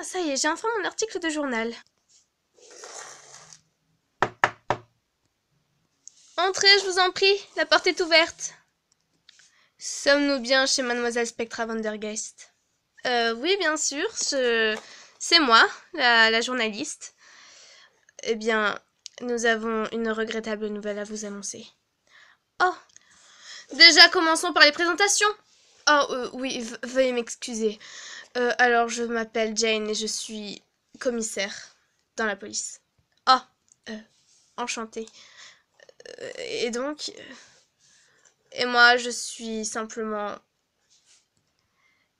ça y est, j'ai enfin mon article de journal. Entrez, je vous en prie, la porte est ouverte. Sommes-nous bien chez Mademoiselle Spectra Vandergeest? Oui, bien sûr, c'est moi, la journaliste. Eh bien, nous avons une regrettable nouvelle à vous annoncer. Oh, déjà commençons par les présentations. Oh, oui, veuillez m'excuser. Alors, je m'appelle Jane et je suis commissaire dans la police. Oh, enchantée. Et donc... Et moi, je suis simplement...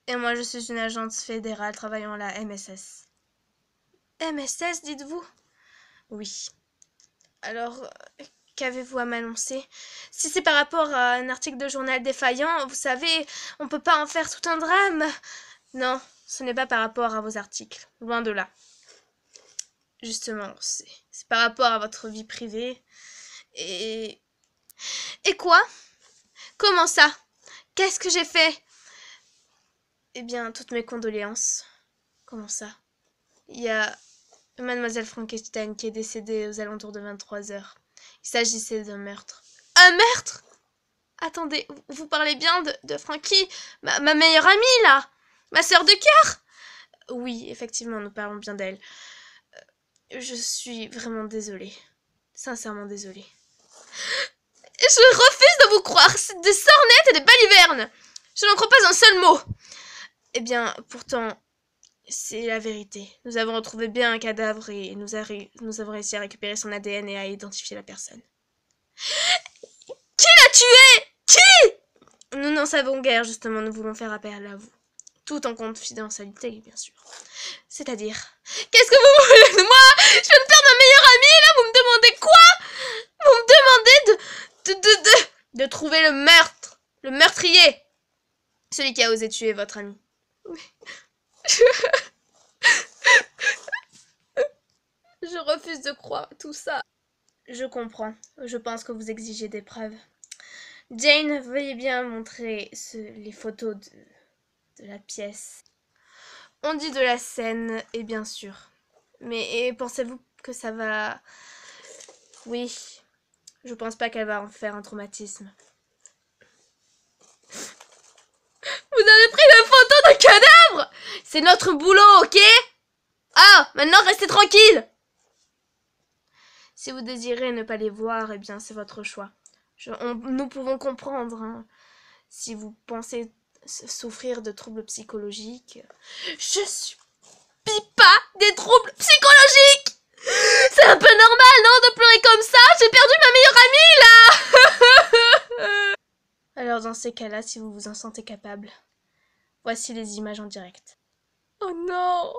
Et moi, je suis une agente fédérale travaillant à la MSS. MSS, dites-vous? Oui. Alors, qu'avez-vous à m'annoncer? Si c'est par rapport à un article de journal défaillant, vous savez, on peut pas en faire tout un drame. Non, ce n'est pas par rapport à vos articles. Loin de là. Justement, c'est par rapport à votre vie privée. Et... Et quoi? Comment ça? Qu'est-ce que j'ai fait? Eh bien, toutes mes condoléances. Comment ça? Il y a Mademoiselle Frankenstein qui est décédée aux alentours de 23 heures. Il s'agissait d'un meurtre. Un meurtre? Attendez, vous parlez bien de Frankie, ma meilleure amie, là? Ma sœur de cœur? Oui, effectivement, nous parlons bien d'elle. Je suis vraiment désolée. Sincèrement désolée. Je refuse de vous croire. C'est des sornettes et des balivernes. Je n'en crois pas un seul mot. Eh bien, pourtant, c'est la vérité. Nous avons retrouvé bien un cadavre et nous avons réussi à récupérer son ADN et à identifier la personne. Qui l'a tué? Qui? Nous n'en savons guère, justement. Nous voulons faire appel à vous. Tout en confidentialité, bien sûr. C'est-à-dire... Qu'est-ce que vous voulez de moi? Je viens de perdre ma meilleure amie et là, vous me demandez quoi? Vous me demandez de trouver le meurtre. Le meurtrier. Celui qui a osé tuer votre ami. Oui. Je refuse de croire tout ça. Je comprends. Je pense que vous exigez des preuves. Jane, veuillez bien montrer les photos de la pièce. On dit de la scène, et bien sûr. Mais pensez-vous que ça va... Oui, je pense pas qu'elle va en faire un traumatisme. Vous avez pris la photo d'un cadavre? C'est notre boulot, ok? Ah, maintenant restez tranquille. Si vous désirez ne pas les voir, eh bien c'est votre choix. Nous pouvons comprendre, hein, si vous pensez souffrir de troubles psychologiques. Je subis pas des troubles psychologiques. C'est un peu normal, non, de pleurer comme ça? J'ai perdu ma meilleure amie, là. Alors dans ces cas-là, si vous vous en sentez capable, voici les images en direct. Oh non.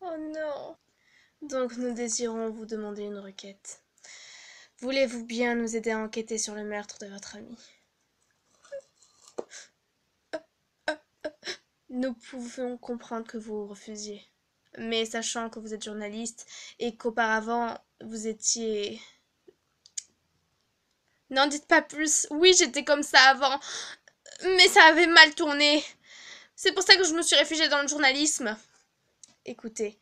Oh non. Donc nous désirons vous demander une requête. Voulez-vous bien nous aider à enquêter sur le meurtre de votre ami? Nous pouvons comprendre que vous refusiez. Mais sachant que vous êtes journaliste et qu'auparavant vous étiez... N'en dites pas plus. Oui, j'étais comme ça avant. Mais ça avait mal tourné. C'est pour ça que je me suis réfugiée dans le journalisme. Écoutez,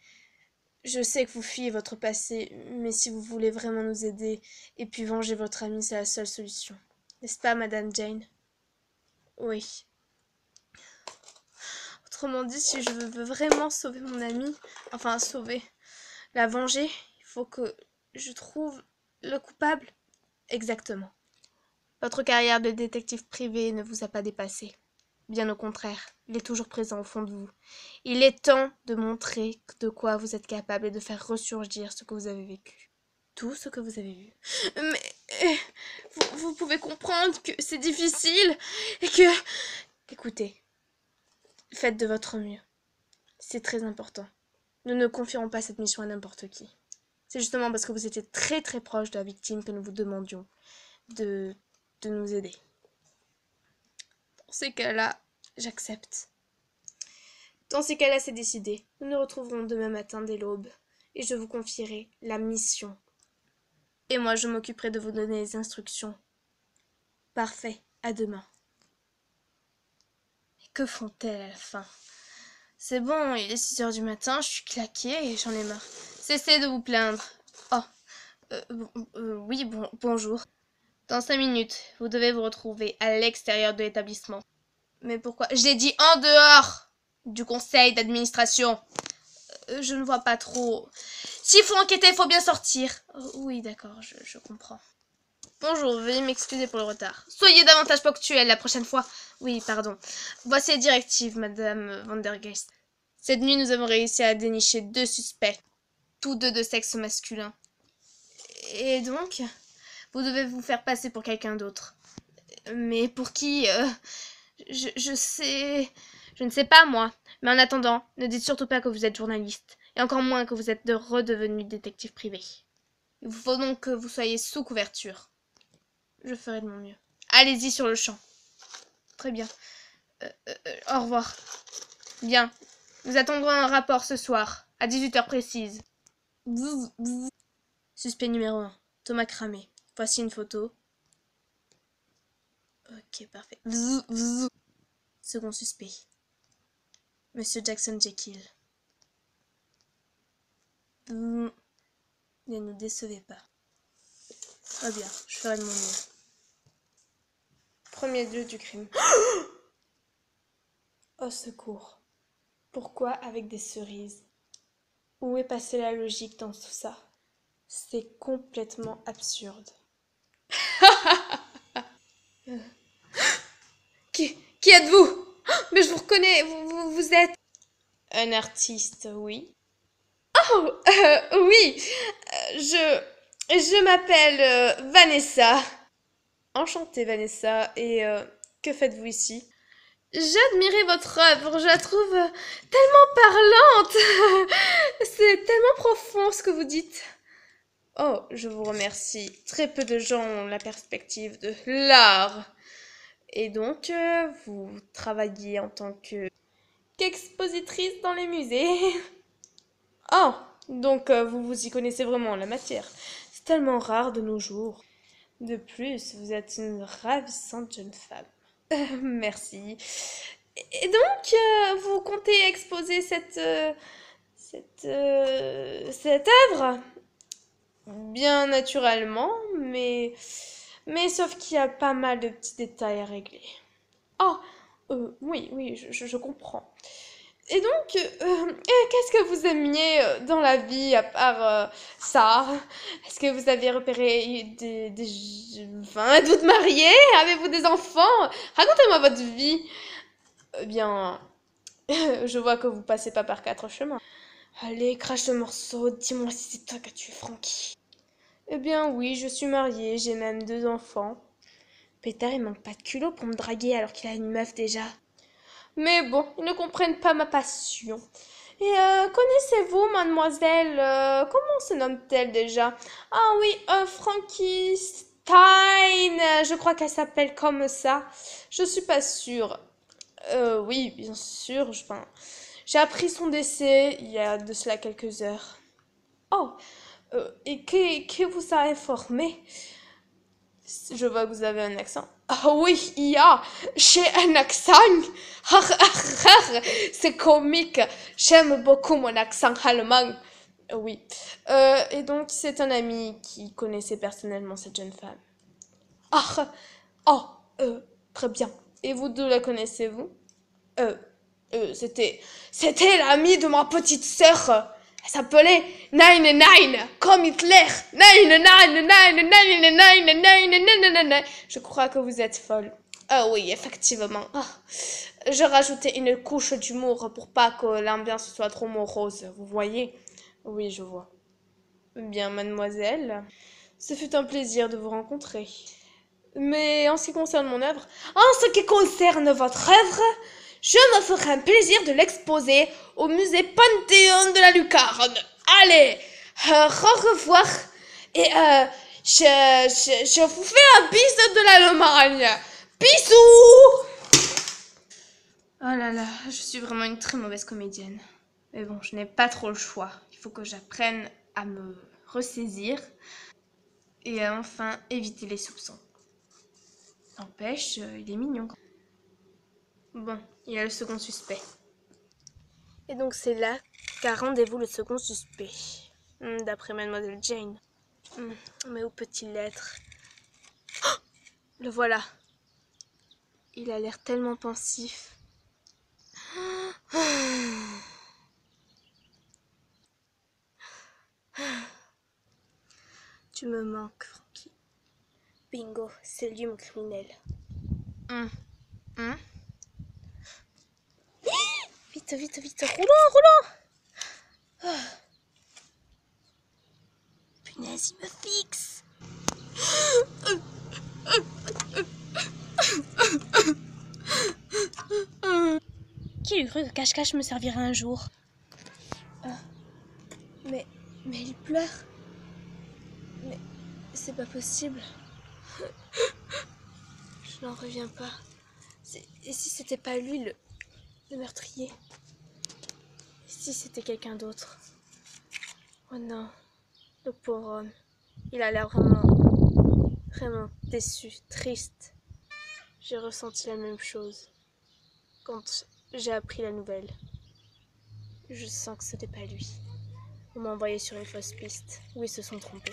je sais que vous fuyez votre passé, mais si vous voulez vraiment nous aider et puis venger votre ami, c'est la seule solution. N'est-ce pas, Madame Jane? Oui. Autrement dit, si je veux vraiment sauver mon amie, enfin sauver, la venger, il faut que je trouve le coupable. Exactement. Votre carrière de détective privé ne vous a pas dépassé. Bien au contraire, il est toujours présent au fond de vous. Il est temps de montrer de quoi vous êtes capable et de faire ressurgir ce que vous avez vécu. Tout ce que vous avez vu. Mais vous pouvez comprendre que c'est difficile et que... Écoutez, faites de votre mieux. C'est très important. Nous ne confierons pas cette mission à n'importe qui. C'est justement parce que vous étiez très très proche de la victime que nous vous demandions de nous aider. Dans ces cas-là, j'accepte. Dans ces cas-là, c'est décidé. Nous nous retrouverons demain matin dès l'aube et je vous confierai la mission. Et moi, je m'occuperai de vous donner les instructions. Parfait. À demain. Et que font-elles à la fin? C'est bon, il est 6 h du matin, je suis claquée et j'en ai marre. Cessez de vous plaindre. Oh, oui, bonjour. Dans 5 minutes, vous devez vous retrouver à l'extérieur de l'établissement. Mais pourquoi? J'ai dit en dehors du conseil d'administration. Je ne vois pas trop. S'il faut enquêter, il faut bien sortir. Oui, d'accord, je comprends. Bonjour, veuillez m'excuser pour le retard. Soyez davantage ponctuel la prochaine fois. Oui, pardon. Voici les directives, Madame Vandergeest. Cette nuit, nous avons réussi à dénicher 2 suspects, tous deux de sexe masculin. Et donc, vous devez vous faire passer pour quelqu'un d'autre. Mais pour qui je sais... Je ne sais pas, moi. Mais en attendant, ne dites surtout pas que vous êtes journaliste. Et encore moins que vous êtes redevenu détective privé. Il vous faut donc que vous soyez sous couverture. Je ferai de mon mieux. Allez-y sur le champ. Très bien. Au revoir. Bien. Nous attendrons un rapport ce soir, à 18 h précise. Suspect numéro 1. Thomas Cramé. Voici une photo. Ok, parfait. Second suspect. Monsieur Jackson Jekyll. Ne nous décevez pas. Très bien, je ferai de mon mieux. Premier lieu du crime. Au secours. Pourquoi avec des cerises? Où est passée la logique dans tout ça? C'est complètement absurde. Qui êtes-vous? Mais je vous reconnais, vous êtes... Un artiste, oui. Oh, oui, je m'appelle Vanessa. Enchantée, Vanessa. Et que faites-vous ici? J'admirais votre œuvre, je la trouve tellement parlante. C'est tellement profond ce que vous dites. Oh, je vous remercie. Très peu de gens ont la perspective de l'art. Et donc, vous travaillez en tant qu'expositrice dans les musées. Oh, donc vous vous y connaissez vraiment en la matière. C'est tellement rare de nos jours. De plus, vous êtes une ravissante jeune femme. Merci. Et donc, vous comptez exposer cette œuvre? Bien naturellement, mais sauf qu'il y a pas mal de petits détails à régler. Ah, oui, je comprends. Et donc, qu'est-ce que vous aimiez dans la vie à part ça? Est-ce que vous avez repéré enfin, êtes-vous marié? Avez-vous des enfants? Racontez-moi votre vie. Eh bien, je vois que vous passez pas par 4 chemins. Allez, crache le morceau, dis-moi si c'est toi qui as tué Frankie. Eh bien oui, je suis mariée, j'ai même 2 enfants. Peter, il manque pas de culot pour me draguer alors qu'il a une meuf déjà. Mais bon, ils ne comprennent pas ma passion. Et connaissez-vous mademoiselle, comment se nomme-t-elle déjà? Ah oui, Frankie Stein, je crois qu'elle s'appelle comme ça. Je suis pas sûre. Oui, bien sûr, enfin, j'ai appris son décès il y a de cela quelques heures. Oh, et qui vous a informé? Je vois que vous avez un accent. Ah oui, j'ai un accent. C'est comique. J'aime beaucoup mon accent allemand. Oui. Et donc, c'est un ami qui connaissait personnellement cette jeune femme. Ah, oh, très bien. Et vous deux la connaissez-vous? Euh, c'était l'ami de ma petite sœur. Elle s'appelait Nine Nine, comme Hitler. Nine Nine Nine Nine Nine Nine Nine. Je crois que vous êtes folle. Ah oui, effectivement. Ah. Je rajoutais une couche d'humour pour pas que l'ambiance soit trop morose. Vous voyez? Oui, je vois. Bien, mademoiselle, ce fut un plaisir de vous rencontrer. Mais en ce qui concerne mon œuvre, en ce qui concerne votre œuvre, je me ferai un plaisir de l'exposer au musée Panthéon de la Lucarne. Allez, au revoir. Et je vous fais un bis de l'Allemagne. Bisous. Oh là là, je suis vraiment une très mauvaise comédienne. Mais bon, je n'ai pas trop le choix. Il faut que j'apprenne à me ressaisir et à enfin éviter les soupçons. N'empêche, il est mignon. Bon, il y a le second suspect. Et donc c'est là qu'a rendez-vous le second suspect, d'après mademoiselle Jane. Mais où peut-il être? Le voilà. Il a l'air tellement pensif. Tu me manques, Frankie. Bingo, c'est lui mon criminel. Vite, vite, vite, roulant, roulant. Punaise, il me fixe. Qui eût cru que cache-cache me servirait un jour? Mais il pleure. Mais c'est pas possible. Je n'en reviens pas. Et si c'était pas lui le meurtrier? Et si c'était quelqu'un d'autre? Oh non, le pauvre homme. Il a l'air vraiment déçu, triste. J'ai ressenti la même chose quand j'ai appris la nouvelle. Je sens que c'était pas lui. On m'a envoyé sur une fausse piste. Oui, ils se sont trompés.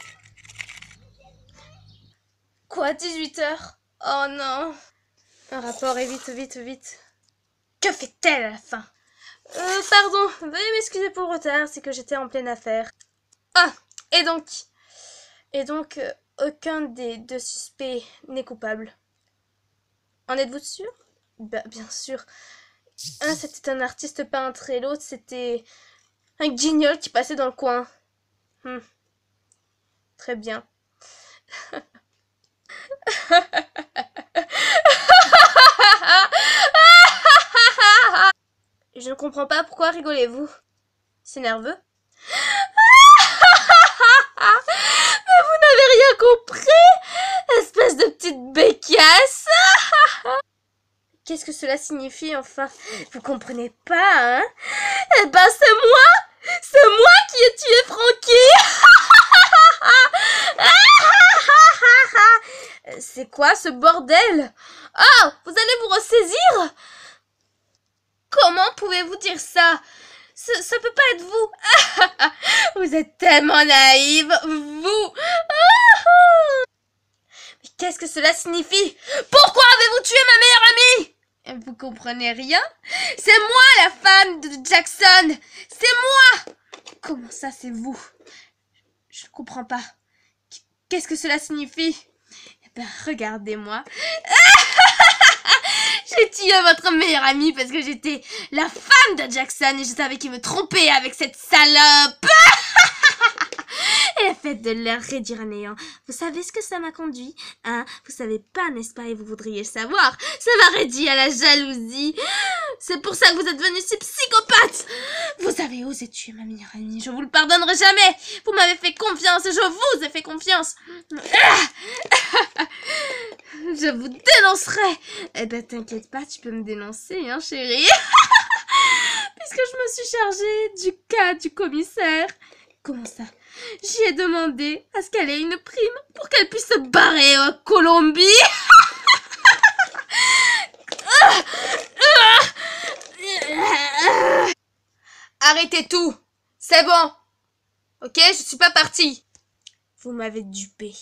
Quoi, 18h? Oh non! Un rapport et vite, vite, vite. Que fait-elle à la fin? Pardon, veuillez m'excuser pour le retard, c'est que j'étais en pleine affaire. Ah, et donc, aucun des deux suspects n'est coupable. En êtes-vous sûr? Bah, bien sûr. Un, c'était un artiste peintre et l'autre, c'était un guignol qui passait dans le coin. Très bien. Je ne comprends pas pourquoi rigolez-vous. C'est nerveux? Mais vous n'avez rien compris, espèce de petite bécasse. Qu'est-ce que cela signifie enfin? Vous comprenez pas, hein? Eh ben c'est moi qui ai tué Frankie. C'est quoi ce bordel? Oh, vous allez vous ressaisir? Comment pouvez-vous dire ça? Ça peut pas être vous. Vous êtes tellement naïve, vous. Mais qu'est-ce que cela signifie? Pourquoi avez-vous tué ma meilleure amie? Vous comprenez rien? C'est moi la femme de Jackson. C'est moi. Comment ça, c'est vous? Je ne comprends pas. Qu'est-ce que cela signifie? Eh ben, regardez-moi. J'ai tué votre meilleure amie parce que j'étais la femme de Jackson et je savais qu'il me trompait avec cette salope. Et le fait de leur réduire à néant. Vous savez ce que ça m'a conduit? Hein? Vous savez pas, n'est-ce pas? Et vous voudriez savoir. Ça m'a réduit à la jalousie. C'est pour ça que vous êtes devenu si psychopathe. Vous avez osé tuer ma meilleure amie. Je vous le pardonnerai jamais. Vous m'avez fait confiance et je vous ai fait confiance. Je vous dénoncerai. Eh ben, t'inquiète pas, tu peux me dénoncer, hein, chérie. Puisque je me suis chargée du cas du commissaire. Comment ça? J'y ai demandé à ce qu'elle ait une prime pour qu'elle puisse se barrer en Colombie. Arrêtez tout. C'est bon. Ok, je suis pas partie. Vous m'avez dupé.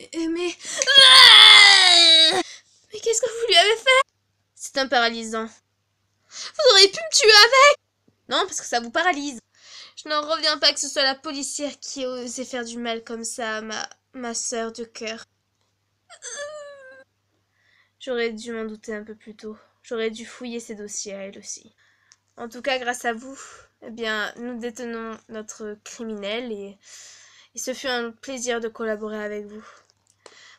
Mais qu'est-ce que vous lui avez fait? C'est un paralysant. Vous auriez pu me tuer avec. Non, parce que ça vous paralyse. Je n'en reviens pas que ce soit la policière qui a osé faire du mal comme ça à ma sœur de cœur. J'aurais dû m'en douter un peu plus tôt. J'aurais dû fouiller ses dossiers à elle aussi. En tout cas, grâce à vous, eh bien, nous détenons notre criminel et ce fut un plaisir de collaborer avec vous.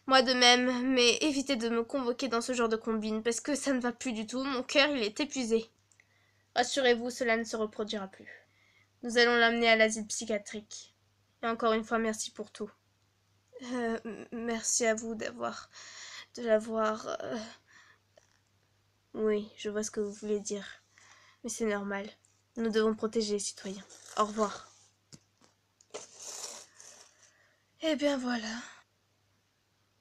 Moi de même, mais évitez de me convoquer dans ce genre de combine parce que ça ne va plus du tout. Mon cœur, il est épuisé. Rassurez-vous, cela ne se reproduira plus. Nous allons l'amener à l'asile psychiatrique. Et encore une fois, merci pour tout. Merci à vous de l'avoir... Oui, je vois ce que vous voulez dire. Mais c'est normal. Nous devons protéger les citoyens. Au revoir. Eh bien voilà.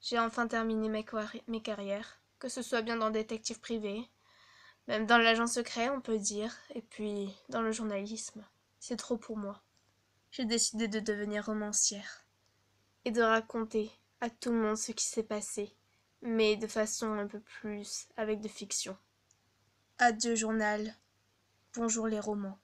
J'ai enfin terminé mes carrières, que ce soit bien dans le détective privé, même dans l'agent secret, on peut dire, et puis dans le journalisme. C'est trop pour moi. J'ai décidé de devenir romancière et de raconter à tout le monde ce qui s'est passé, mais de façon un peu plus avec de fiction. Adieu journal, bonjour les romans.